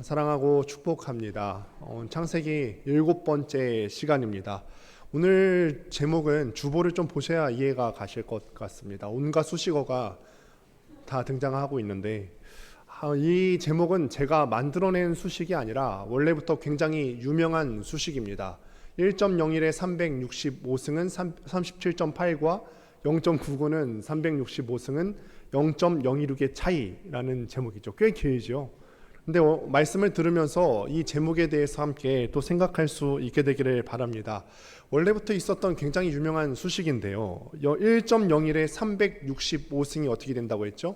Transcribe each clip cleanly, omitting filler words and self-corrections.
사랑하고 축복합니다. 창세기 7번째 시간입니다. 오늘 제목은 주보를 좀 보셔야 이해가 가실 것 같습니다. 온갖 수식어가 다 등장하고 있는데 이 제목은 제가 만들어낸 수식이 아니라 원래부터 굉장히 유명한 수식입니다. 1.01의 365승은 37.8과 0.99는 365승은 0.026의 차이라는 제목이죠. 꽤 길죠. 근데 말씀을 들으면서 이 제목에 대해서 함께 또 생각할 수 있게 되기를 바랍니다. 원래부터 있었던 굉장히 유명한 수식인데요. 1.01의 365승이 어떻게 된다고 했죠?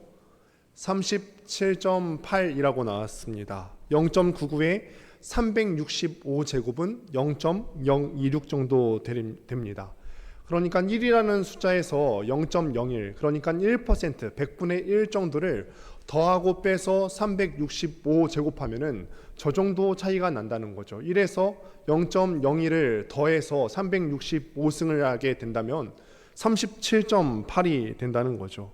37.8이라고 나왔습니다. 0.99의 365제곱은 0.026 정도 됩니다. 그러니까 1이라는 숫자에서 0.01, 그러니까 1%, 100분의 1 정도를 더하고 빼서 365 제곱하면은 저 정도 차이가 난다는 거죠. 1에서 0.01을 더해서 365승을 하게 된다면 37.8이 된다는 거죠.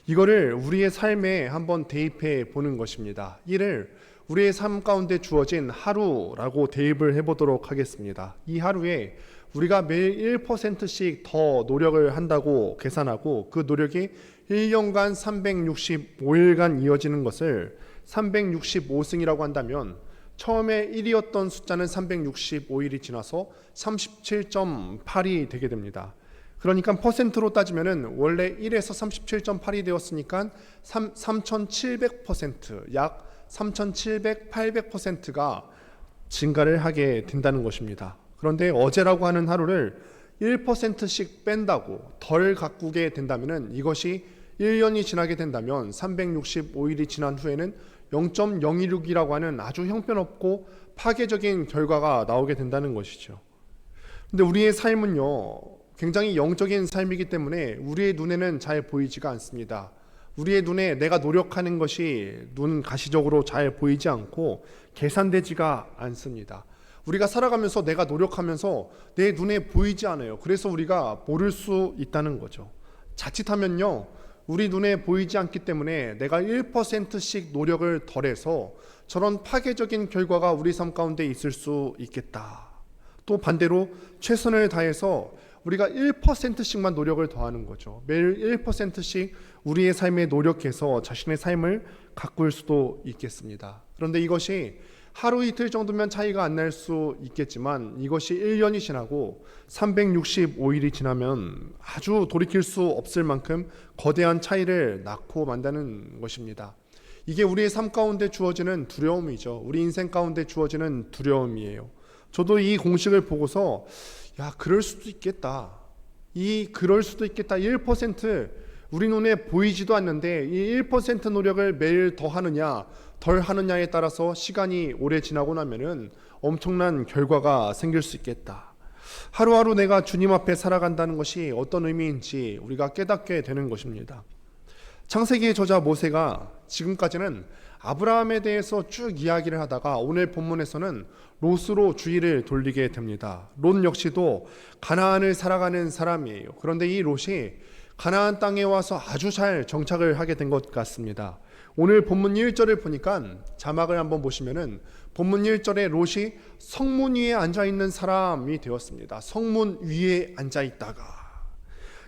이거를 우리의 삶에 한번 대입해 보는 것입니다. 1을 우리의 삶 가운데 주어진 하루라고 대입을 해보도록 하겠습니다. 이 하루에 우리가 매일 1%씩 더 노력을 한다고 계산하고 그 노력이 1년간 365일간 이어지는 것을 365승이라고 한다면 처음에 1이었던 숫자는 365일이 지나서 37.8이 되게 됩니다. 그러니까 퍼센트로 따지면은 원래 1에서 37.8이 되었으니까 3700%, 약 3700, 800%가 증가를 하게 된다는 것입니다. 그런데 어제라고 하는 하루를 1%씩 뺀다고 덜 가꾸게 된다면 이것이 1년이 지나게 된다면 365일이 지난 후에는 0.026이라고 하는 아주 형편없고 파괴적인 결과가 나오게 된다는 것이죠. 근데 우리의 삶은요, 굉장히 영적인 삶이기 때문에 우리의 눈에는 잘 보이지가 않습니다. 우리의 눈에 내가 노력하는 것이 눈 가시적으로 잘 보이지 않고 계산되지가 않습니다. 우리가 살아가면서 내가 노력하면서 내 눈에 보이지 않아요. 그래서 우리가 모를 수 있다는 거죠. 자칫하면요, 우리 눈에 보이지 않기 때문에 내가 1%씩 노력을 덜해서 저런 파괴적인 결과가 우리 삶 가운데 있을 수 있겠다. 또 반대로 최선을 다해서 우리가 1%씩만 노력을 더하는 거죠. 매일 1%씩 우리의 삶에 노력해서 자신의 삶을 가꿀 수도 있겠습니다. 그런데 이것이 하루 이틀 정도면 차이가 안 날 수 있겠지만 이것이 1년이 지나고 365일이 지나면 아주 돌이킬 수 없을 만큼 거대한 차이를 낳고 만다는 것입니다. 이게 우리의 삶 가운데 주어지는 두려움이죠. 우리 인생 가운데 주어지는 두려움이에요. 저도 이 공식을 보고서 그럴 수도 있겠다. 그럴 수도 있겠다. 1% 우리 눈에 보이지도 않는데 이 1% 노력을 매일 더 하느냐 덜 하느냐에 따라서 시간이 오래 지나고 나면은 엄청난 결과가 생길 수 있겠다. 하루하루 내가 주님 앞에 살아간다는 것이 어떤 의미인지 우리가 깨닫게 되는 것입니다. 창세기의 저자 모세가 지금까지는 아브라함에 대해서 쭉 이야기를 하다가 오늘 본문에서는 롯으로 주의를 돌리게 됩니다. 롯 역시도 가나안을 살아가는 사람이에요. 그런데 이 롯이 가나안 땅에 와서 아주 잘 정착을 하게 된 것 같습니다. 오늘 본문 1절을 보니까 자막을 한번 보시면은 본문 1절에 롯이 성문 위에 앉아있는 사람이 되었습니다. 성문 위에 앉아있다가,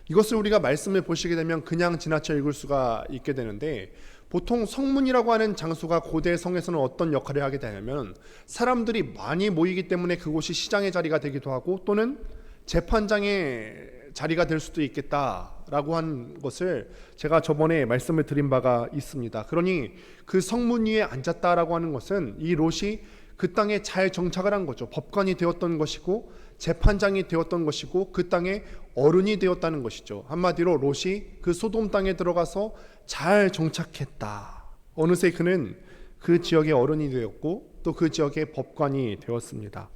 이것을 우리가 말씀을 보시게 되면 그냥 지나쳐 읽을 수가 있게 되는데, 보통 성문이라고 하는 장소가 고대 성에서는 어떤 역할을 하게 되냐면 사람들이 많이 모이기 때문에 그곳이 시장의 자리가 되기도 하고 또는 재판장의 자리가 될 수도 있겠다라고 한 것을 제가 저번에 말씀을 드린 바가 있습니다. 그러니 그 성문 위에 앉았다라고 하는 것은 이 롯이 그 땅에 잘 정착을 한 거죠. 법관이 되었던 것이고 재판장이 되었던 것이고 그 땅에 어른이 되었다는 것이죠. 한마디로 롯이 그 소돔 땅에 들어가서 잘 정착했다. 어느새 그는 그 지역의 어른이 되었고 또 그 지역의 법관이 되었습니다.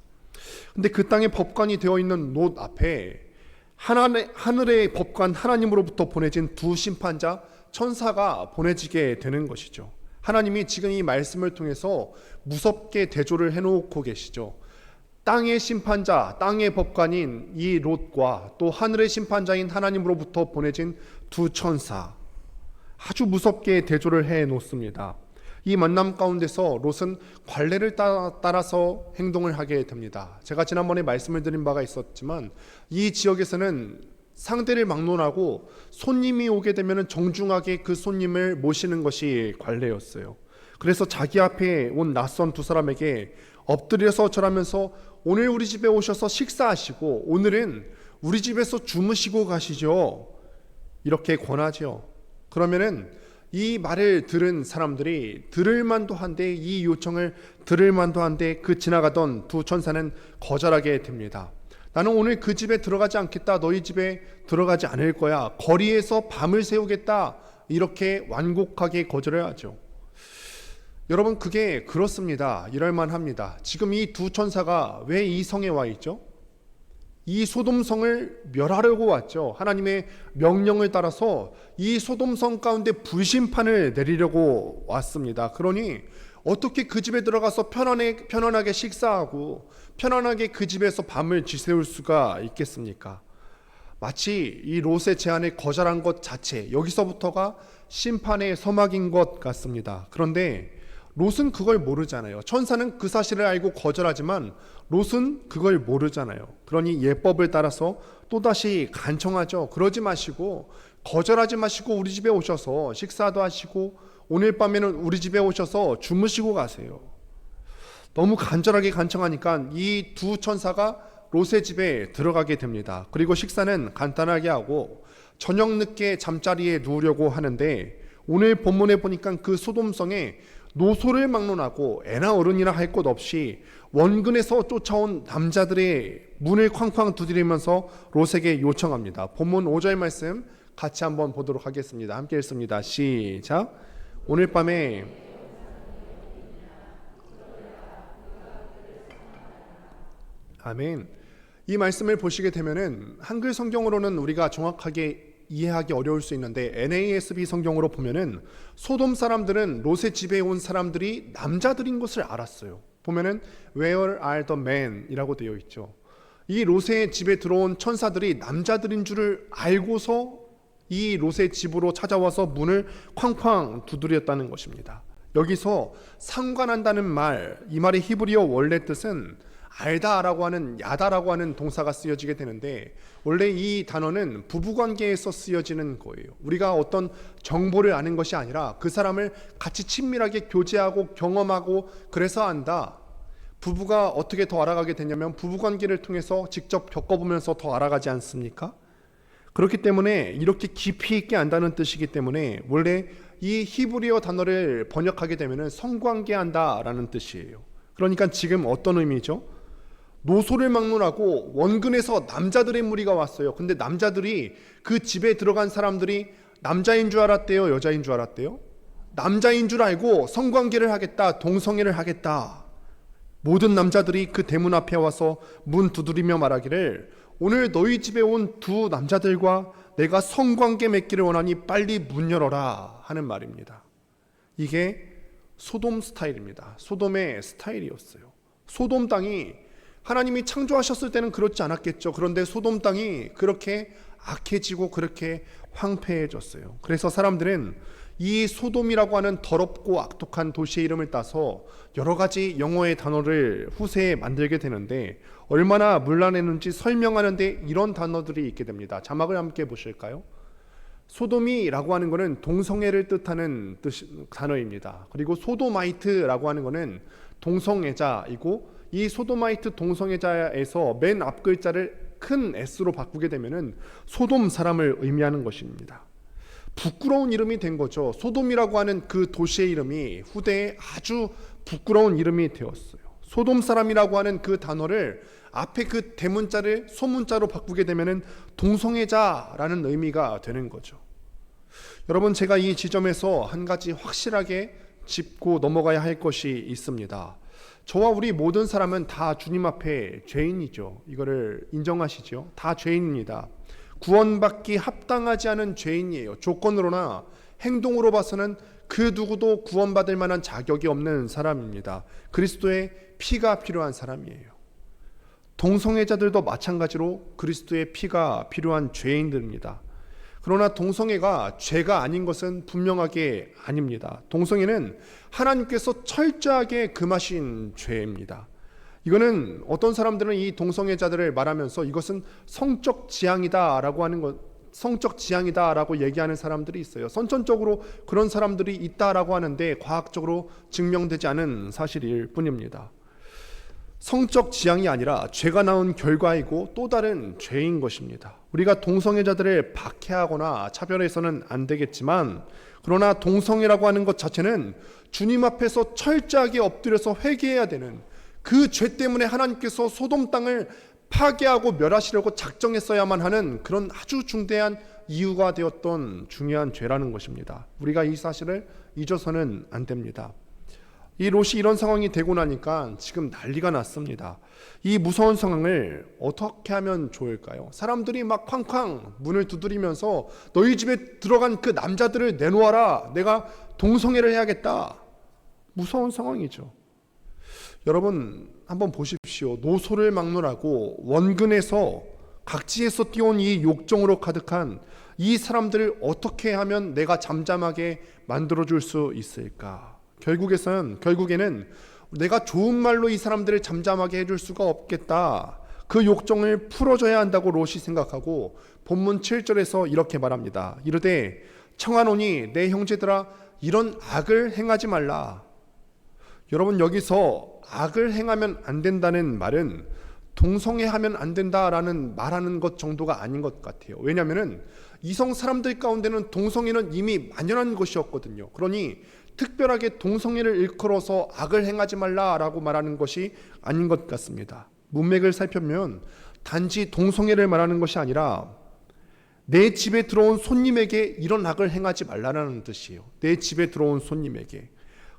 근데 그 땅의 법관이 되어 있는 롯 앞에 하늘의 법관 하나님으로부터 보내진 두 심판자 천사가 보내지게 되는 것이죠. 하나님이 지금 이 말씀을 통해서 무섭게 대조를 해놓고 계시죠. 땅의 심판자, 땅의 법관인 이 롯과 또 하늘의 심판자인 하나님으로부터 보내진 두 천사, 아주 무섭게 대조를 해 놓습니다. 이 만남 가운데서 롯은 관례를 따라서 행동을 하게 됩니다. 제가 지난번에 말씀을 드린 바가 있었지만 이 지역에서는 상대를 막론하고 손님이 오게 되면 정중하게 그 손님을 모시는 것이 관례였어요. 그래서 자기 앞에 온 낯선 두 사람에게 엎드려서 절하면서 오늘 우리 집에 오셔서 식사하시고 오늘은 우리 집에서 주무시고 가시죠. 이렇게 권하죠. 그러면은 이 말을 들은 사람들이 들을만도 한데, 이 요청을 들을만도 한데 그 지나가던 두 천사는 거절하게 됩니다. 나는 오늘 그 집에 들어가지 않겠다. 너희 집에 들어가지 않을 거야. 거리에서 밤을 새우겠다. 이렇게 완곡하게 거절을 하죠. 여러분, 그게 그렇습니다. 이럴만합니다. 지금 이 두 천사가 왜 이 성에 와 있죠? 이 소돔성을 멸하려고 왔죠. 하나님의 명령을 따라서 이 소돔성 가운데 불심판을 내리려고 왔습니다. 그러니 어떻게 그 집에 들어가서 편안하게 식사하고 편안하게 그 집에서 밤을 지새울 수가 있겠습니까? 마치 이 롯의 제안을 거절한 것 자체, 여기서부터가 심판의 서막인 것 같습니다. 그런데 롯은 그걸 모르잖아요. 천사는 그 사실을 알고 거절하지만 롯은 그걸 모르잖아요. 그러니 예법을 따라서 또다시 간청하죠. 그러지 마시고, 거절하지 마시고 우리 집에 오셔서 식사도 하시고 오늘 밤에는 우리 집에 오셔서 주무시고 가세요. 너무 간절하게 간청하니까 이 두 천사가 롯의 집에 들어가게 됩니다. 그리고 식사는 간단하게 하고 저녁 늦게 잠자리에 누우려고 하는데, 오늘 본문에 보니까 그 소돔성에 노소를 막론하고 애나 어른이나 할 것 없이 원근에서 쫓아온 남자들의 문을 쾅쾅 두드리면서 롯에게 요청합니다. 본문 5절 말씀 같이 한번 보도록 하겠습니다. 함께 읽습니다. 시작. 오늘 밤에 아멘. 이 말씀을 보시게 되면은 한글 성경으로는 우리가 정확하게 이해하기 어려울 수 있는데 NASB 성경으로 보면은 소돔 사람들은 롯의 집에 온 사람들이 남자들인 것을 알았어요. 보면은 Where are the men? 이라고 되어 있죠. 이 롯의 집에 들어온 천사들이 남자들인 줄을 알고서 이 롯의 집으로 찾아와서 문을 쾅쾅 두드렸다는 것입니다. 여기서 상관한다는 말, 이 말의 히브리어 원래 뜻은 알다라고 하는, 야다라고 하는 동사가 쓰여지게 되는데, 원래 이 단어는 부부관계에서 쓰여지는 거예요. 우리가 어떤 정보를 아는 것이 아니라 그 사람을 같이 친밀하게 교제하고 경험하고 그래서 안다. 부부가 어떻게 더 알아가게 되냐면 부부관계를 통해서 직접 겪어보면서 더 알아가지 않습니까? 그렇기 때문에 이렇게 깊이 있게 안다는 뜻이기 때문에 원래 이 히브리어 단어를 번역하게 되면 성관계한다라는 뜻이에요. 그러니까 지금 어떤 의미죠? 노소를 막론하고 원근에서 남자들의 무리가 왔어요. 근데 남자들이 그 집에 들어간 사람들이 남자인 줄 알았대요? 여자인 줄 알았대요? 남자인 줄 알고 성관계를 하겠다, 동성애를 하겠다. 모든 남자들이 그 대문 앞에 와서 문 두드리며 말하기를 오늘 너희 집에 온 두 남자들과 내가 성관계 맺기를 원하니 빨리 문 열어라 하는 말입니다. 이게 소돔 스타일입니다. 소돔의 스타일이었어요. 소돔 땅이 하나님이 창조하셨을 때는 그렇지 않았겠죠. 그런데 소돔 땅이 그렇게 악해지고 그렇게 황폐해졌어요. 그래서 사람들은 이 소돔이라고 하는 더럽고 악독한 도시의 이름을 따서 여러 가지 영어의 단어를 후세에 만들게 되는데, 얼마나 문란했는지 설명하는데 이런 단어들이 있게 됩니다. 자막을 함께 보실까요? 소돔이라고 하는 것은 동성애를 뜻하는 단어입니다. 그리고 소도마이트라고 하는 것은 동성애자이고, 이 소도마이트 동성애자에서 맨 앞 글자를 큰 S로 바꾸게 되면은 소돔 사람을 의미하는 것입니다. 부끄러운 이름이 된 거죠. 소돔이라고 하는 그 도시의 이름이 후대에 아주 부끄러운 이름이 되었어요. 소돔 사람이라고 하는 그 단어를 앞에 그 대문자를 소문자로 바꾸게 되면은 동성애자라는 의미가 되는 거죠. 여러분, 제가 이 지점에서 한 가지 확실하게 짚고 넘어가야 할 것이 있습니다. 저와 우리 모든 사람은 다 주님 앞에 죄인이죠. 이거를 인정하시죠? 다 죄인입니다. 구원받기 합당하지 않은 죄인이에요. 조건으로나 행동으로 봐서는 그 누구도 구원받을 만한 자격이 없는 사람입니다. 그리스도의 피가 필요한 사람이에요. 동성애자들도 마찬가지로 그리스도의 피가 필요한 죄인들입니다. 그러나 동성애가 죄가 아닌 것은 분명하게 아닙니다. 동성애는 하나님께서 철저하게 금하신 죄입니다. 이거는 어떤 사람들은 이 동성애자들을 말하면서 이것은 성적 지향이다라고 하는 것, 성적 지향이다라고 얘기하는 사람들이 있어요. 선천적으로 그런 사람들이 있다라고 하는데 과학적으로 증명되지 않은 사실일 뿐입니다. 성적 지향이 아니라 죄가 낳은 결과이고 또 다른 죄인 것입니다. 우리가 동성애자들을 박해하거나 차별해서는 안 되겠지만, 그러나 동성애라고 하는 것 자체는 주님 앞에서 철저하게 엎드려서 회개해야 되는, 그 죄 때문에 하나님께서 소돔 땅을 파괴하고 멸하시려고 작정했어야만 하는 그런 아주 중대한 이유가 되었던 중요한 죄라는 것입니다. 우리가 이 사실을 잊어서는 안 됩니다. 이 롯이 이런 상황이 되고 나니까 지금 난리가 났습니다. 이 무서운 상황을 어떻게 하면 좋을까요? 사람들이 막 쾅쾅 문을 두드리면서 너희 집에 들어간 그 남자들을 내놓아라, 내가 동성애를 해야겠다. 무서운 상황이죠. 여러분 한번 보십시오. 노소를 막론하고 원근에서 각지에서 뛰어온 이 욕정으로 가득한 이 사람들을 어떻게 하면 내가 잠잠하게 만들어줄 수 있을까? 결국에는 내가 좋은 말로 이 사람들을 잠잠하게 해줄 수가 없겠다. 그 욕정을 풀어줘야 한다고 롯이 생각하고 본문 7절에서 이렇게 말합니다. 이르되 청하노니 내 형제들아 이런 악을 행하지 말라. 여러분 여기서 악을 행하면 안 된다는 말은 동성애하면 안 된다라는 말하는 것 정도가 아닌 것 같아요. 왜냐하면 이성 사람들 가운데는 동성애는 이미 만연한 것이었거든요. 그러니 특별하게 동성애를 일컬어서 악을 행하지 말라라고 말하는 것이 아닌 것 같습니다. 문맥을 살펴보면 단지 동성애를 말하는 것이 아니라 내 집에 들어온 손님에게 이런 악을 행하지 말라는 뜻이에요. 내 집에 들어온 손님에게.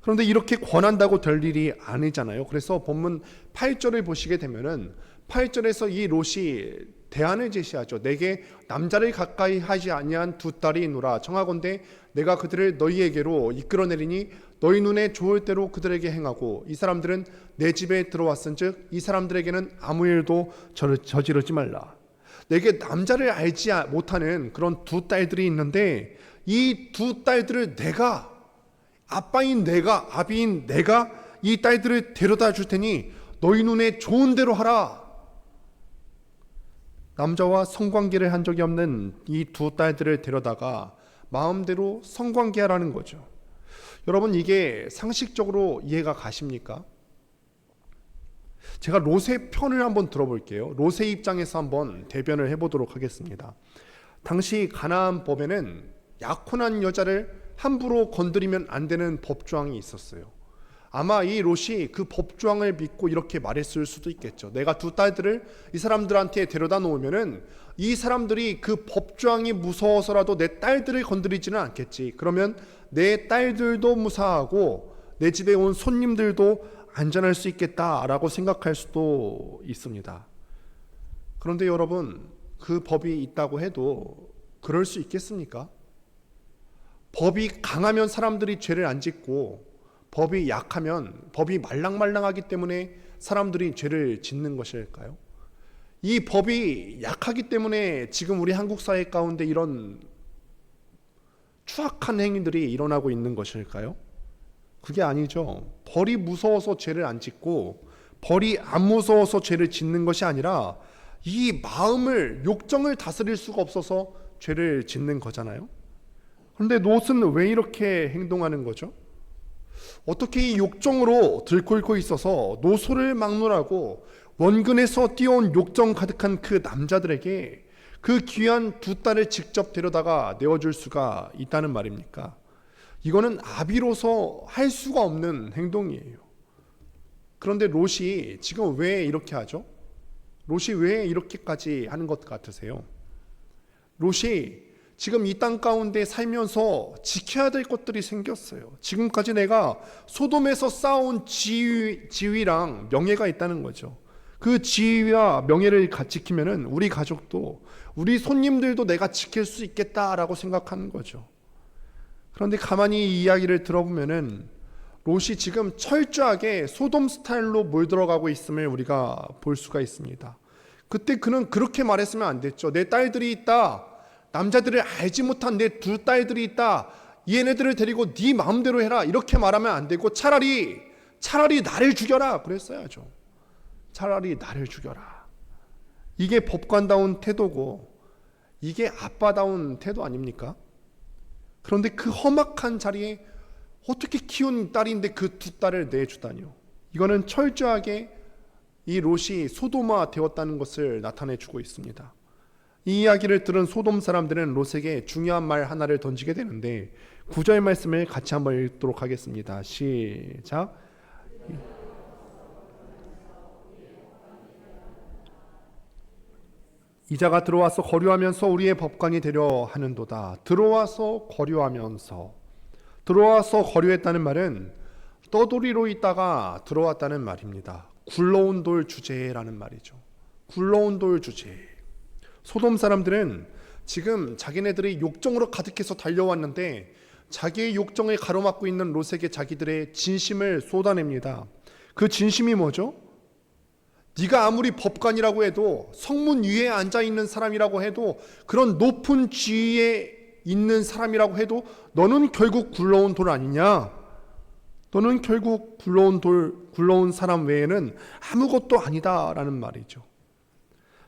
그런데 이렇게 권한다고 될 일이 아니잖아요. 그래서 본문 8절을 보시게 되면은 8절에서 이 롯이 대안을 제시하죠. 내게 남자를 가까이 하지 아니한 두 딸이 있노라. 청하건대 내가 그들을 너희에게로 이끌어내리니 너희 눈에 좋을 대로 그들에게 행하고 이 사람들은 내 집에 들어왔은즉 이 사람들에게는 아무 일도 저지르지 말라. 내게 남자를 알지 못하는 그런 두 딸들이 있는데 이 두 딸들을 내가, 아빠인 내가, 아비인 내가 이 딸들을 데려다 줄 테니 너희 눈에 좋은 대로 하라. 남자와 성관계를 한 적이 없는 이 두 딸들을 데려다가 마음대로 성관계하라는 거죠. 여러분 이게 상식적으로 이해가 가십니까? 제가 롯의 편을 한번 들어볼게요. 롯의 입장에서 한번 대변을 해보도록 하겠습니다. 당시 가나안 법에는 약혼한 여자를 함부로 건드리면 안 되는 법조항이 있었어요. 아마 이 롯이 그 법조항을 믿고 이렇게 말했을 수도 있겠죠. 내가 두 딸들을 이 사람들한테 데려다 놓으면은 이 사람들이 그 법조항이 무서워서라도 내 딸들을 건드리지는 않겠지. 그러면 내 딸들도 무사하고 내 집에 온 손님들도 안전할 수 있겠다라고 생각할 수도 있습니다. 그런데 여러분 그 법이 있다고 해도 그럴 수 있겠습니까? 법이 강하면 사람들이 죄를 안 짓고 법이 약하면, 법이 말랑말랑하기 때문에 사람들이 죄를 짓는 것일까요? 이 법이 약하기 때문에 지금 우리 한국 사회 가운데 이런 추악한 행위들이 일어나고 있는 것일까요? 그게 아니죠. 벌이 무서워서 죄를 안 짓고 벌이 안 무서워서 죄를 짓는 것이 아니라 이 마음을, 욕정을 다스릴 수가 없어서 죄를 짓는 거잖아요. 그런데 롯은 왜 이렇게 행동하는 거죠? 어떻게 이 욕정으로 들끓고 있어서 노소를 막론하고 원근에서 뛰어온 욕정 가득한 그 남자들에게 그 귀한 두 딸을 직접 데려다가 내어줄 수가 있다는 말입니까? 이거는 아비로서 할 수가 없는 행동이에요. 그런데 롯이 지금 왜 이렇게 하죠? 롯이 왜 이렇게까지 하는 것 같으세요? 롯이 지금 이 땅 가운데 살면서 지켜야 될 것들이 생겼어요. 지금까지 내가 소돔에서 쌓아온 지위랑 명예가 있다는 거죠. 그 지위와 명예를 지키면은 우리 가족도, 우리 손님들도 내가 지킬 수 있겠다라고 생각하는 거죠. 그런데 가만히 이 이야기를 들어보면은 롯이 지금 철저하게 소돔 스타일로 몰들어가고 있음을 우리가 볼 수가 있습니다. 그때 그는 그렇게 말했으면 안 됐죠. 내 딸들이 있다. 남자들을 알지 못한 내 두 딸들이 있다. 얘네들을 데리고 네 마음대로 해라. 이렇게 말하면 안 되고 차라리 나를 죽여라. 그랬어야죠. 차라리 나를 죽여라. 이게 법관다운 태도고 이게 아빠다운 태도 아닙니까? 그런데 그 험악한 자리에 어떻게 키운 딸인데 그 두 딸을 내주다니요. 이거는 철저하게 이 롯이 소돔화 되었다는 것을 나타내주고 있습니다. 이 이야기를 들은 소돔 사람들은 롯에게 중요한 말 하나를 던지게 되는데 9절 말씀을 같이 한번 읽도록 하겠습니다. 시작. 이자가 들어와서 거류하면서 우리의 법관이 되려 하는도다. 들어와서 거류했다는 말은 떠돌이로 있다가 들어왔다는 말입니다. 굴러온 돌 주제라는 말이죠. 굴러온 돌 주제. 소돔 사람들은 지금 자기네들이 욕정으로 가득해서 달려왔는데 자기의 욕정에 가로막고 있는 롯에게 자기들의 진심을 쏟아냅니다. 그 진심이 뭐죠? 네가 아무리 법관이라고 해도 성문 위에 앉아있는 사람이라고 해도 그런 높은 지위에 있는 사람이라고 해도 너는 결국 굴러온 돌 아니냐? 너는 결국 굴러온 사람 외에는 아무것도 아니다라는 말이죠.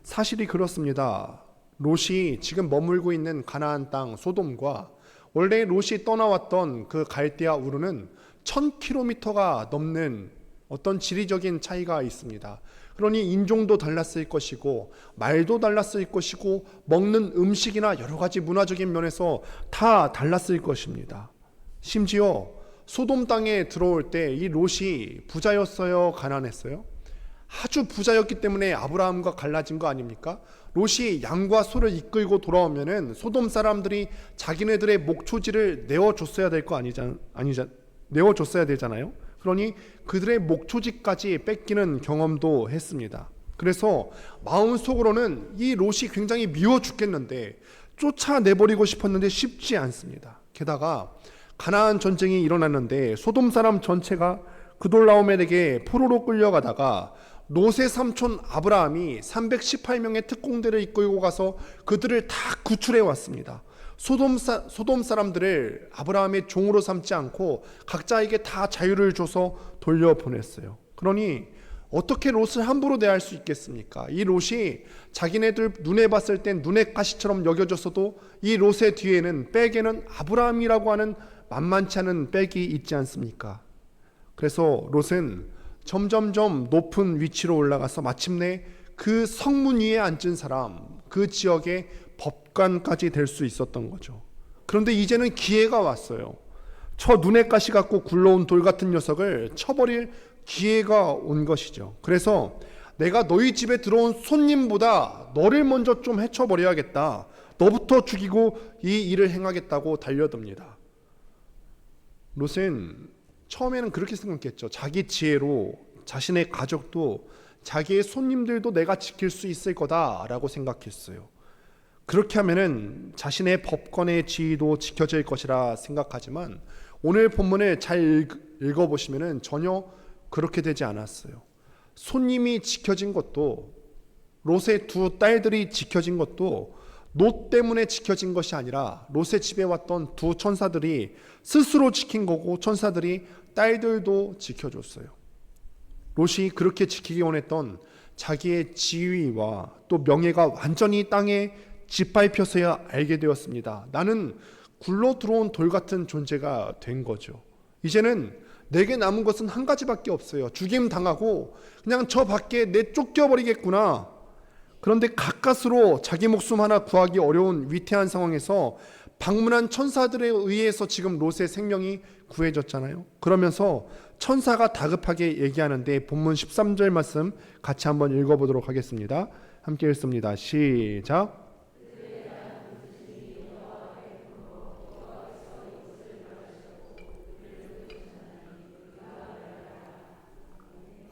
사실이 그렇습니다. 롯이 지금 머물고 있는 가나안 땅 소돔과 원래 롯이 떠나왔던 그 갈대아 우르는 1000km가 넘는 어떤 지리적인 차이가 있습니다. 그러니 인종도 달랐을 것이고 말도 달랐을 것이고 먹는 음식이나 여러 가지 문화적인 면에서 다 달랐을 것입니다. 심지어 소돔 땅에 들어올 때 이 롯이 부자였어요? 가난했어요? 아주 부자였기 때문에 아브라함과 갈라진 거 아닙니까? 롯이 양과 소를 이끌고 돌아오면은 소돔 사람들이 자기네들의 목초지를 내어줬어야 될 거 내어줬어야 되잖아요. 그러니 그들의 목초지까지 뺏기는 경험도 했습니다. 그래서 마음속으로는 이 롯이 굉장히 미워 죽겠는데 쫓아내버리고 싶었는데 쉽지 않습니다. 게다가 가나안 전쟁이 일어났는데 소돔 사람 전체가 그돌라오멜에게 포로로 끌려가다가 롯의 삼촌 아브라함이 318명의 특공대를 이끌고 가서 그들을 다 구출해 왔습니다. 소돔 사람들을 아브라함의 종으로 삼지 않고 각자에게 다 자유를 줘서 돌려보냈어요. 그러니 어떻게 롯을 함부로 대할 수 있겠습니까? 이 롯이 자기네들 눈에 봤을 땐 눈의 가시처럼 여겨졌어도 이 롯의 뒤에는 백에는 아브라함이라고 하는 만만치 않은 백이 있지 않습니까? 그래서 롯은 점점점 높은 위치로 올라가서 마침내 그 성문 위에 앉은 사람, 그 지역의 법관까지 될 수 있었던 거죠. 그런데 이제는 기회가 왔어요. 저 눈에 가시 같고 굴러온 돌 같은 녀석을 쳐버릴 기회가 온 것이죠. 그래서 내가 너희 집에 들어온 손님보다 너를 먼저 좀 해쳐버려야겠다. 너부터 죽이고 이 일을 행하겠다고 달려듭니다. 롯은 처음에는 그렇게 생각했죠. 자기 지혜로 자신의 가족도 자기의 손님들도 내가 지킬 수 있을 거다라고 생각했어요. 그렇게 하면은 자신의 법권의 지위도 지켜질 것이라 생각하지만 오늘 본문을 잘 읽어보시면은 전혀 그렇게 되지 않았어요. 손님이 지켜진 것도 롯의 두 딸들이 지켜진 것도 롯 때문에 지켜진 것이 아니라 롯의 집에 왔던 두 천사들이 스스로 지킨 거고 천사들이 딸들도 지켜줬어요. 롯이 그렇게 지키기 원했던 자기의 지위와 또 명예가 완전히 땅에 짓밟혀서야 알게 되었습니다. 나는 굴러 들어온 돌 같은 존재가 된 거죠. 이제는 내게 남은 것은 한 가지밖에 없어요. 죽임 당하고 그냥 저 밖에 내쫓겨버리겠구나. 그런데 가까스로 자기 목숨 하나 구하기 어려운 위태한 상황에서 방문한 천사들에 의해서 지금 롯의 생명이 구해졌잖아요. 그러면서 천사가 다급하게 얘기하는데 본문 13절 말씀 같이 한번 읽어보도록 하겠습니다. 함께 읽습니다. 시작.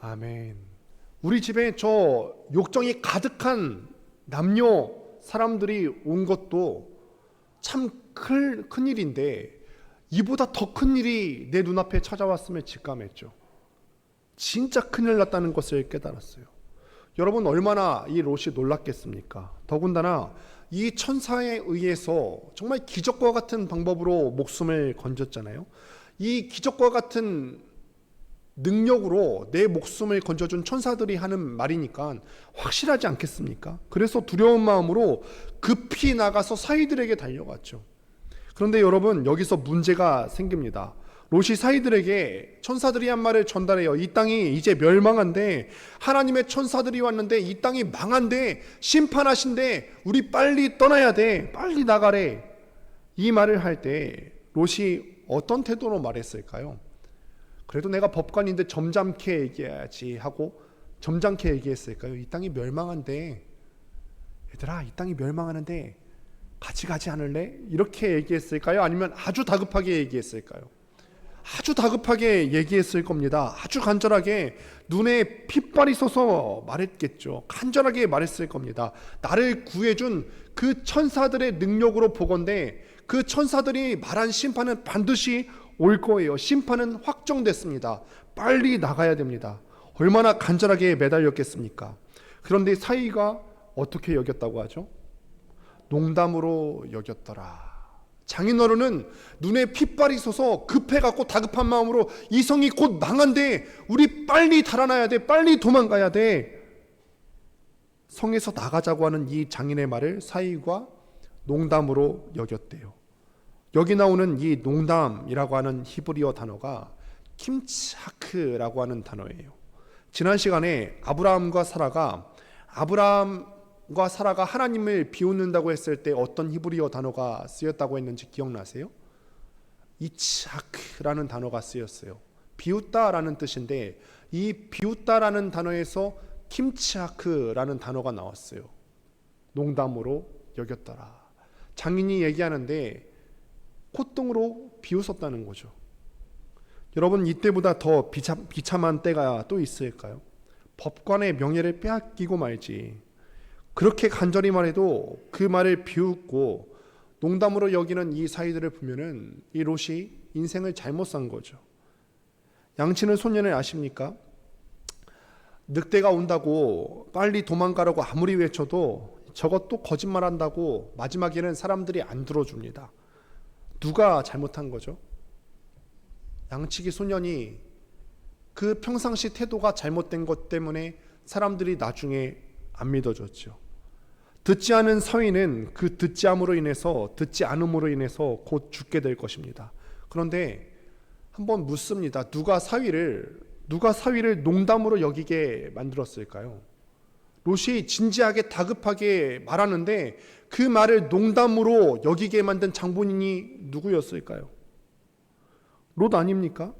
아멘. 우리 집에 저 욕정이 가득한 남녀 사람들이 온 것도 참 큰 일인데 이보다 더 큰 일이 내 눈앞에 찾아왔음을 직감했죠. 진짜 큰일 났다는 것을 깨달았어요. 여러분 얼마나 이 롯이 놀랐겠습니까? 더군다나 이 천사에 의해서 정말 기적과 같은 방법으로 목숨을 건졌잖아요. 이 기적과 같은 능력으로 내 목숨을 건져준 천사들이 하는 말이니까 확실하지 않겠습니까? 그래서 두려운 마음으로 급히 나가서 사이들에게 달려갔죠. 그런데 여러분, 여기서 문제가 생깁니다. 롯이 사이들에게 천사들이 한 말을 전달해요. 이 땅이 이제 멸망한데, 하나님의 천사들이 왔는데 이 땅이 망한데, 심판하신데 우리 빨리 떠나야 돼, 빨리 나가래. 이 말을 할 때 롯이 어떤 태도로 말했을까요? 그래도 내가 법관인데 점잖게 얘기해야지 하고 점잖게 얘기했을까요? 이 땅이 멸망한데, 얘들아 이 땅이 멸망하는데 같이 가지 않을래? 이렇게 얘기했을까요? 아니면 아주 다급하게 얘기했을까요? 아주 다급하게 얘기했을 겁니다. 아주 간절하게 눈에 핏발이 솟아 말했겠죠. 간절하게 말했을 겁니다. 나를 구해준 그 천사들의 능력으로 보건대 그 천사들이 말한 심판은 반드시 올 거예요. 심판은 확정됐습니다. 빨리 나가야 됩니다. 얼마나 간절하게 매달렸겠습니까? 그런데 사이가 어떻게 여겼다고 하죠? 농담으로 여겼더라. 장인어른은 눈에 핏발이 솟아 급해갖고 다급한 마음으로 이 성이 곧 망한데 우리 빨리 달아나야 돼, 빨리 도망가야 돼. 성에서 나가자고 하는 이 장인의 말을 사이가 농담으로 여겼대요. 여기 나오는 이 농담이라고 하는 히브리어 단어가 킴차크라고 하는 단어예요. 지난 시간에 아브라함과 사라가 하나님을 비웃는다고 했을 때 어떤 히브리어 단어가 쓰였다고 했는지 기억나세요? 이차크라는 단어가 쓰였어요. 비웃다라는 뜻인데 이 비웃다라는 단어에서 킴차크라는 단어가 나왔어요. 농담으로 여겼더라. 장인이 얘기하는데 콧등으로 비웃었다는 거죠. 여러분, 이때보다 더 비참한 때가 또 있을까요? 법관의 명예를 빼앗기고 말지. 그렇게 간절히 말해도 그 말을 비웃고 농담으로 여기는 이 사이들을 보면은 이 롯이 인생을 잘못 산 거죠. 양치는 소년을 아십니까? 늑대가 온다고 빨리 도망가라고 아무리 외쳐도 저것도 거짓말한다고 마지막에는 사람들이 안 들어줍니다. 누가 잘못한 거죠? 양치기 소년이 그 평상시 태도가 잘못된 것 때문에 사람들이 나중에 안 믿어줬죠. 듣지 않은 사위는 그 듣지 않음으로 인해서 곧 죽게 될 것입니다. 그런데 한번 묻습니다. 누가 사위를 농담으로 여기게 만들었을까요? 롯이 진지하게 다급하게 말하는데 그 말을 농담으로 여기게 만든 장본인이 누구였을까요? 롯 아닙니까?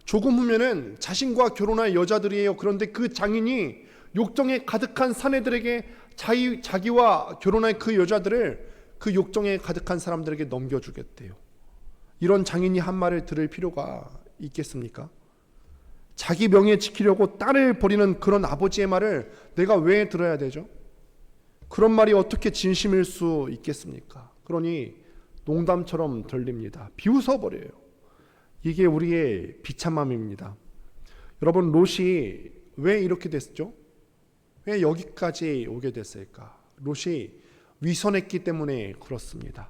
조금 후면은 자신과 결혼할 여자들이에요. 그런데 그 장인이 욕정에 가득한 사내들에게 자기와 결혼할 그 여자들을 그 욕정에 가득한 사람들에게 넘겨주겠대요. 이런 장인이 한 말을 들을 필요가 있겠습니까? 자기 명예 지키려고 딸을 버리는 그런 아버지의 말을 내가 왜 들어야 되죠? 그런 말이 어떻게 진심일 수 있겠습니까? 그러니 농담처럼 들립니다. 비웃어버려요. 이게 우리의 비참함입니다. 여러분, 롯이 왜 이렇게 됐죠? 왜 여기까지 오게 됐을까? 롯이 위선했기 때문에 그렇습니다.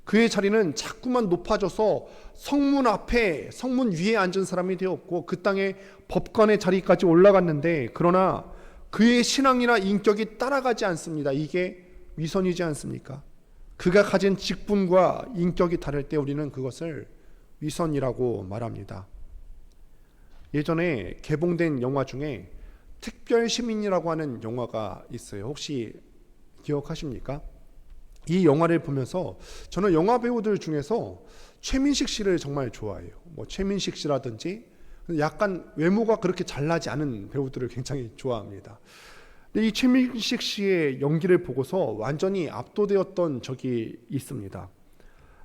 그의 자리는 자꾸만 높아져서 성문 위에 앉은 사람이 되었고 그 땅의 법관의 자리까지 올라갔는데, 그러나 그의 신앙이나 인격이 따라가지 않습니다. 이게 위선이지 않습니까? 그가 가진 직분과 인격이 다를 때 우리는 그것을 위선이라고 말합니다. 예전에 개봉된 영화 중에 특별시민이라고 하는 영화가 있어요. 혹시 기억하십니까? 이 영화를 보면서 저는 영화 배우들 중에서 최민식 씨를 정말 좋아해요. 최민식 씨라든지 약간 외모가 그렇게 잘나지 않은 배우들을 굉장히 좋아합니다. 근데 이 최민식 씨의 연기를 보고서 완전히 압도되었던 적이 있습니다.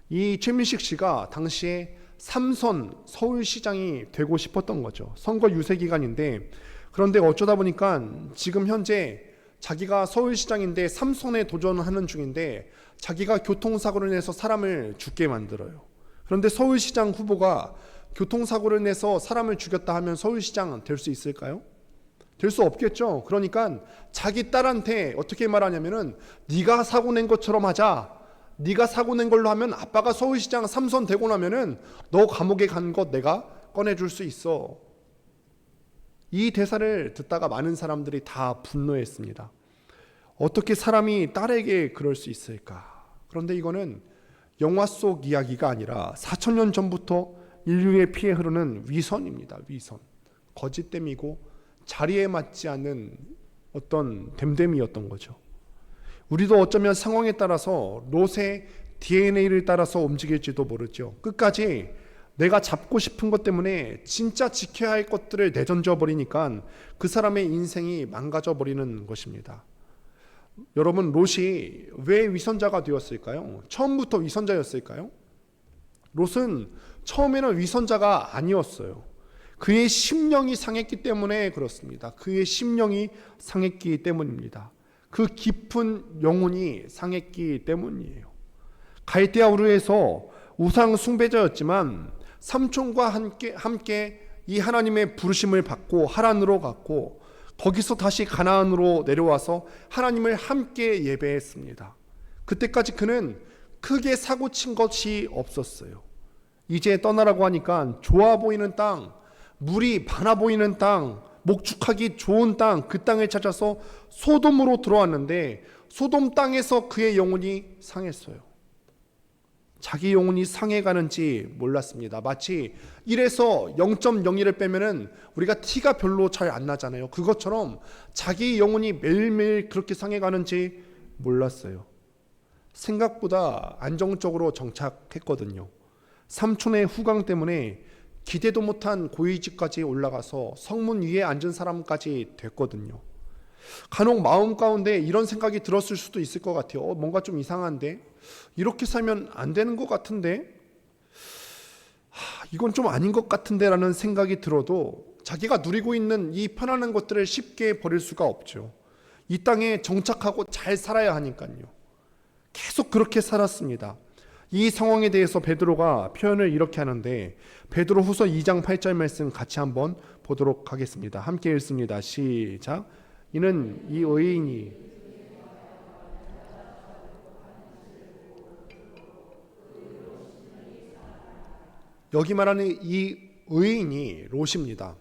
이 최민식 씨가 당시에 삼선 서울시장이 되고 싶었던 거죠. 선거 유세 기간인데, 그런데 어쩌다 보니까 지금 현재 자기가 서울시장인데 삼선에 도전하는 중인데 자기가 교통사고를 내서 사람을 죽게 만들어요. 그런데 서울시장 후보가 교통사고를 내서 사람을 죽였다 하면 서울시장 될 수 있을까요? 될 수 없겠죠. 그러니까 자기 딸한테 어떻게 말하냐면은 네가 사고 낸 것처럼 하자. 네가 사고 낸 걸로 하면 아빠가 서울시장 3선 되고 나면은 너 감옥에 간 것 내가 꺼내줄 수 있어. 이 대사를 듣다가 많은 사람들이 다 분노했습니다. 어떻게 사람이 딸에게 그럴 수 있을까? 그런데 이거는 영화 속 이야기가 아니라 4,000년 전부터 인류의 피에 흐르는 위선입니다. 위선. 거짓됨이고 자리에 맞지 않는 어떤 됨됨이었던 거죠. 우리도 어쩌면 상황에 따라서 롯의 DNA를 따라서 움직일지도 모르죠. 끝까지 내가 잡고 싶은 것 때문에 진짜 지켜야 할 것들을 내던져 버리니까 그 사람의 인생이 망가져 버리는 것입니다. 여러분, 롯이 왜 위선자가 되었을까요? 처음부터 위선자였을까요? 롯은 처음에는 위선자가 아니었어요. 그의 심령이 상했기 때문에 그렇습니다. 그의 심령이 상했기 때문입니다. 그 깊은 영혼이 상했기 때문이에요. 갈대아 우르에서 우상 숭배자였지만 삼촌과 함께 이 하나님의 부르심을 받고 하란으로 갔고 거기서 다시 가나안으로 내려와서 하나님을 함께 예배했습니다. 그때까지 그는 크게 사고친 것이 없었어요. 이제 떠나라고 하니까 좋아 보이는 땅, 물이 많아 보이는 땅, 목축하기 좋은 땅, 그 땅을 찾아서 소돔으로 들어왔는데 소돔 땅에서 그의 영혼이 상했어요. 자기 영혼이 상해가는지 몰랐습니다. 마치 1에서 0.01을 빼면은 우리가 티가 별로 잘 안 나잖아요. 그것처럼 자기 영혼이 매일매일 그렇게 상해가는지 몰랐어요. 생각보다 안정적으로 정착했거든요. 삼촌의 후광 때문에 기대도 못한 고위직까지 올라가서 성문 위에 앉은 사람까지 됐거든요. 간혹 마음 가운데 이런 생각이 들었을 수도 있을 것 같아요. 뭔가 좀 이상한데? 이렇게 살면 안 되는 것 같은데? 이건 좀 아닌 것 같은데 라는 생각이 들어도 자기가 누리고 있는 이 편안한 것들을 쉽게 버릴 수가 없죠. 이 땅에 정착하고 잘 살아야 하니까요. 계속 그렇게 살았습니다. 이 상황에 대해서 베드로가 표현을 이렇게 하는데 베드로 후서 2장 8절 말씀 같이 한번 보도록 하겠습니다. 함께 읽습니다. 시작. 이는 이 의인이 여기 말하는 이 의인이 롯입니다.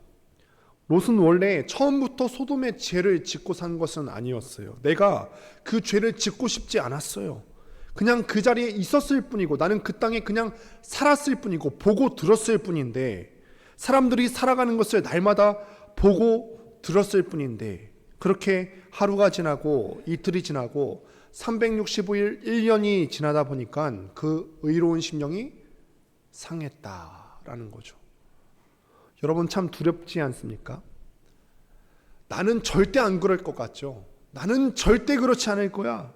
롯은 원래 처음부터 소돔의 죄를 짓고 산 것은 아니었어요. 내가 그 죄를 짓고 싶지 않았어요. 그냥 그 자리에 있었을 뿐이고 나는 그 땅에 그냥 살았을 뿐이고 보고 들었을 뿐인데 사람들이 살아가는 것을 날마다 보고 들었을 뿐인데 그렇게 하루가 지나고 이틀이 지나고 365일 1년이 지나다 보니까 그 의로운 심령이 상했다라는 거죠. 여러분 참 두렵지 않습니까? 나는 절대 안 그럴 것 같죠. 나는 절대 그렇지 않을 거야.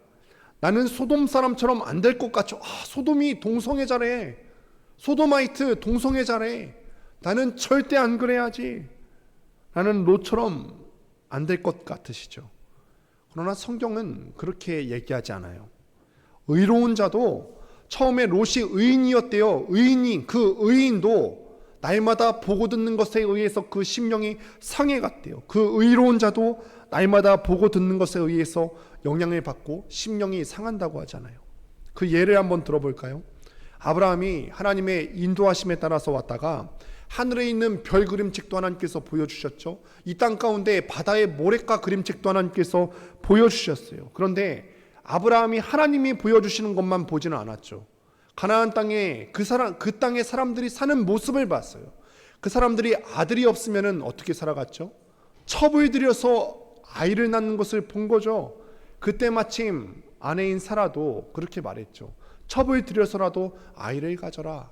나는 소돔 사람처럼 안 될 것 같죠. 소돔이 동성애자래. 소도마이트 동성애자래. 나는 절대 안 그래야지. 나는 롯처럼 안 될 것 같으시죠. 그러나 성경은 그렇게 얘기하지 않아요. 의로운 자도 처음에 롯이 의인이었대요. 그 의인도 날마다 보고 듣는 것에 의해서 그 심령이 상해갔대요. 그 의로운 자도 날마다 보고 듣는 것에 의해서 영향을 받고 심령이 상한다고 하잖아요. 그 예를 한번 들어볼까요? 아브라함이 하나님의 인도하심에 따라서 왔다가 하늘에 있는 별 그림책도 하나님께서 보여주셨죠. 이 땅 가운데 바다의 모래가 그림책도 하나님께서 보여주셨어요. 그런데 아브라함이 하나님이 보여주시는 것만 보지는 않았죠. 가나안 땅에 그 땅의 사람들이 사는 모습을 봤어요. 그 사람들이 아들이 없으면 어떻게 살아갔죠? 첩을 들여서 아이를 낳는 것을 본 거죠. 그때 마침 아내인 사라도 그렇게 말했죠. 첩을 들여서라도 아이를 가져라.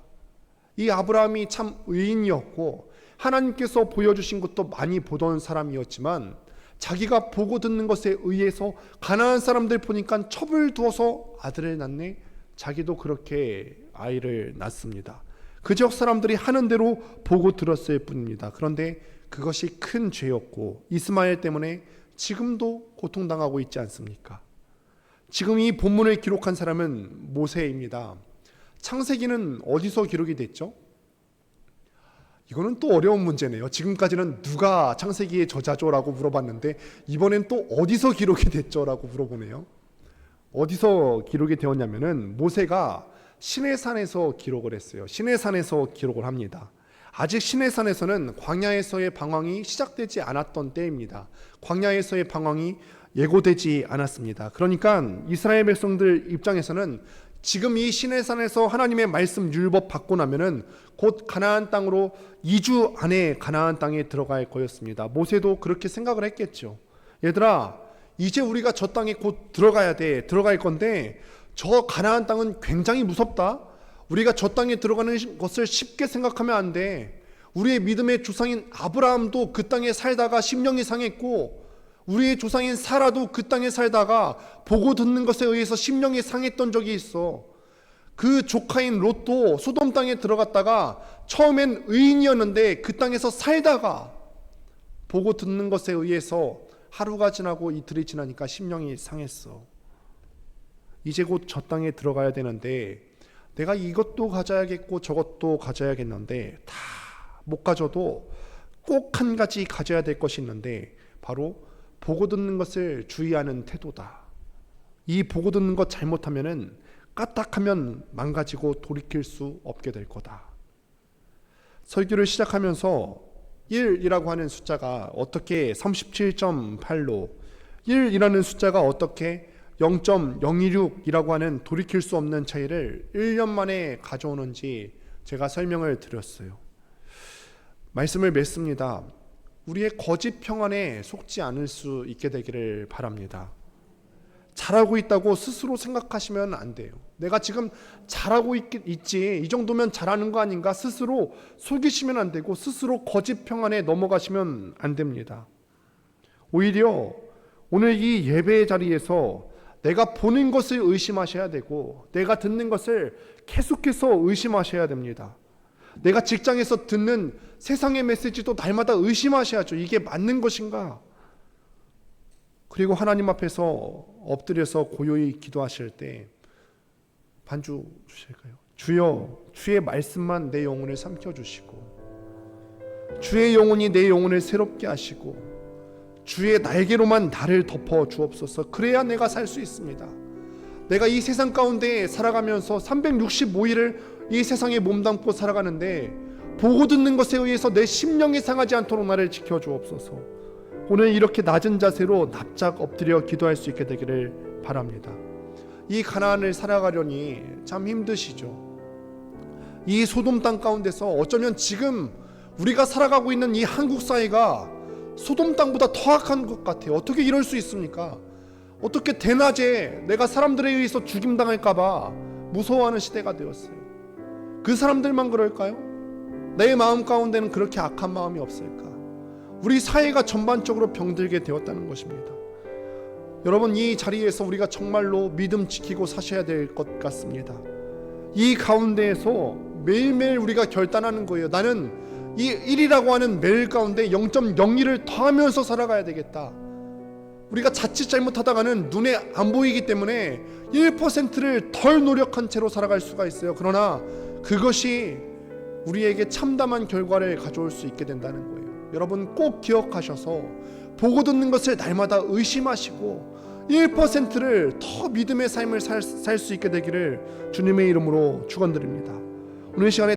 이 아브라함이 참 의인이었고 하나님께서 보여주신 것도 많이 보던 사람이었지만 자기가 보고 듣는 것에 의해서 가나안 사람들 보니까 첩을 두어서 아들을 낳네. 자기도 그렇게 아이를 낳습니다. 그 지역 사람들이 하는 대로 보고 들었을 뿐입니다. 그런데 그것이 큰 죄였고 이스마엘 때문에 지금도 고통당하고 있지 않습니까? 지금 이 본문을 기록한 사람은 모세입니다. 창세기는 어디서 기록이 됐죠? 이거는 또 어려운 문제네요. 지금까지는 누가 창세기의 저자죠? 라고 물어봤는데 이번엔 또 어디서 기록이 됐죠? 라고 물어보네요. 어디서 기록이 되었냐면은 모세가 시내산에서 기록을 했어요. 시내산에서 기록을 합니다. 아직 시내산에서는 광야에서의 방황이 시작되지 않았던 때입니다. 광야에서의 방황이 예고되지 않았습니다. 그러니까 이스라엘 백성들 입장에서는 지금 이 시내산에서 하나님의 말씀 율법 받고 나면은 곧 가나안 땅으로 2주 안에 가나안 땅에 들어갈 거였습니다. 모세도 그렇게 생각을 했겠죠. 얘들아, 이제 우리가 저 땅에 곧 들어갈 건데 저 가나안 땅은 굉장히 무섭다. 우리가 저 땅에 들어가는 것을 쉽게 생각하면 안 돼. 우리의 믿음의 조상인 아브라함도 그 땅에 살다가 심령이 상했고, 우리의 조상인 사라도 그 땅에 살다가 보고 듣는 것에 의해서 심령이 상했던 적이 있어. 그 조카인 롯도 소돔 땅에 들어갔다가 처음엔 의인이었는데 그 땅에서 살다가 보고 듣는 것에 의해서 하루가 지나고 이틀이 지나니까 심령이 상했어. 이제 곧 저 땅에 들어가야 되는데 내가 이것도 가져야겠고 저것도 가져야겠는데 다 못 가져도 꼭 한 가지 가져야 될 것이 있는데 바로 보고 듣는 것을 주의하는 태도다. 이 보고 듣는 것 잘못하면은 까딱하면 망가지고 돌이킬 수 없게 될 거다. 설교를 시작하면서 1이라고 하는 숫자가 어떻게 37.8로 1이라는 숫자가 어떻게 0.026이라고 하는 돌이킬 수 없는 차이를 1년 만에 가져오는지 제가 설명을 드렸어요. 말씀을 맺습니다. 우리의 거짓 평안에 속지 않을 수 있게 되기를 바랍니다. 잘하고 있다고 스스로 생각하시면 안 돼요. 내가 지금 잘하고 있지, 이 정도면 잘하는 거 아닌가 스스로 속이시면 안 되고 스스로 거짓 평안에 넘어가시면 안 됩니다. 오히려 오늘 이 예배의 자리에서 내가 보는 것을 의심하셔야 되고 내가 듣는 것을 계속해서 의심하셔야 됩니다. 내가 직장에서 듣는 세상의 메시지도 날마다 의심하셔야죠. 이게 맞는 것인가? 그리고 하나님 앞에서 엎드려서 고요히 기도하실 때 반주 주실까요? 주여, 주의 말씀만 내 영혼을 삼켜주시고 주의 영혼이 내 영혼을 새롭게 하시고 주의 날개로만 나를 덮어 주옵소서. 그래야 내가 살 수 있습니다. 내가 이 세상 가운데 살아가면서 365일을 이 세상에 몸담고 살아가는데 보고 듣는 것에 의해서 내 심령이 상하지 않도록 나를 지켜주옵소서. 오늘 이렇게 낮은 자세로 납작 엎드려 기도할 수 있게 되기를 바랍니다. 이 가나안을 살아가려니 참 힘드시죠. 이 소돔 땅 가운데서 어쩌면 지금 우리가 살아가고 있는 이 한국 사회가 소돔 땅보다 더 악한 것 같아요. 어떻게 이럴 수 있습니까? 어떻게 대낮에 내가 사람들에 의해서 죽임당할까봐 무서워하는 시대가 되었어요. 그 사람들만 그럴까요? 내 마음 가운데는 그렇게 악한 마음이 없을까? 우리 사회가 전반적으로 병들게 되었다는 것입니다. 여러분, 이 자리에서 우리가 정말로 믿음 지키고 사셔야 될 것 같습니다. 이 가운데에서 매일매일 우리가 결단하는 거예요. 나는 이 1이라고 하는 매일 가운데 0.01을 더하면서 살아가야 되겠다. 우리가 자칫 잘못하다가는 눈에 안 보이기 때문에 1%를 덜 노력한 채로 살아갈 수가 있어요. 그러나 그것이 우리에게 참담한 결과를 가져올 수 있게 된다는 거예요. 여러분 꼭 기억하셔서 보고 듣는 것을 날마다 의심하시고 1%를 더 믿음의 삶을 살 수 있게 되기를 주님의 이름으로 축원드립니다. 오늘 시간에